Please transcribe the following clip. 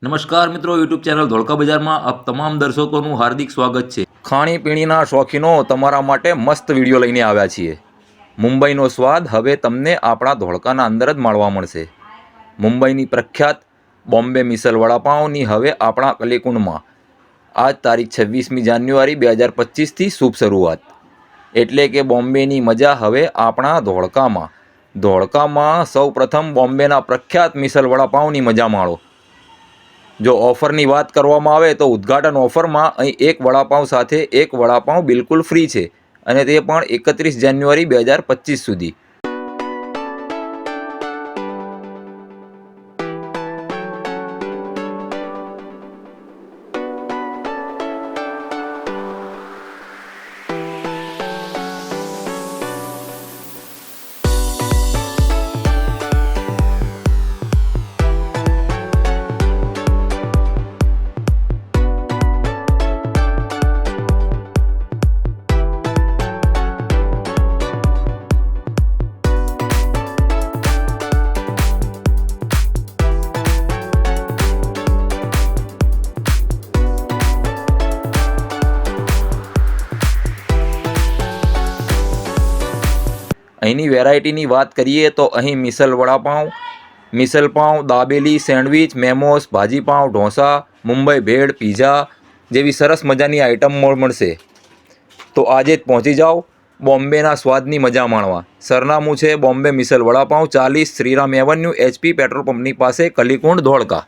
નમસ્કાર મિત્રો, YouTube channel Dholka બજારમાં આપ તમામ દર્શકોનું હાર્દિક સ્વાગત છે। ખાણીપીણીના શોખીનો તમારા માટે મસ્ત વિડીયો લઈને આવ્યા છીએ। મુંબઈનો સ્વાદ હવે તમને આપણા ધોળકાના અંદર જ માણવા મળશે। મુંબઈની પ્રખ્યાત બોમ્બે મિસલ વડાપાઉંની હવે આપણા કલીકુંડમાં આજ તારીખ 26મી જાન્યુઆરી 2025થી શુભ શરૂઆત। એટલે કે બોમ્બેની મજા હવે આપણા ધોળકામાં સૌપ્રથમ બોમ્બેના પ્રખ્યાત મિસલ વડાપાઉંની મજા માણો। જો ઓફરની વાત કરવામાં આવે તો ઉદ્ઘાટન ઓફરમાં અહીં એક વડાપાઉં સાથે એક વડાપાઉં બિલકુલ ફ્રી છે અને તે પણ 31 જાન્યુઆરી 2025 સુધી। અહીંની વેરાયટીની વાત કરીએ તો અહીં મિસલ વડાપાઉં, મિસલ પાઉં, દાબેલી, સેન્ડવિચ, મેમોસ, ભાજીપાઉં, ઢોસા, મુંબઈ ભેળ, પીઝા જેવી સરસ મજાની આઇટમ મળશે। તો આજે જ પહોંચી જાઓ બોમ્બેના સ્વાદની મજા માણવા। સરનામું છે Bombay misal vada pav, 40 Shriram avenue, HP petrol પંપની પાસે, કલીકુંડ, ધોળકા।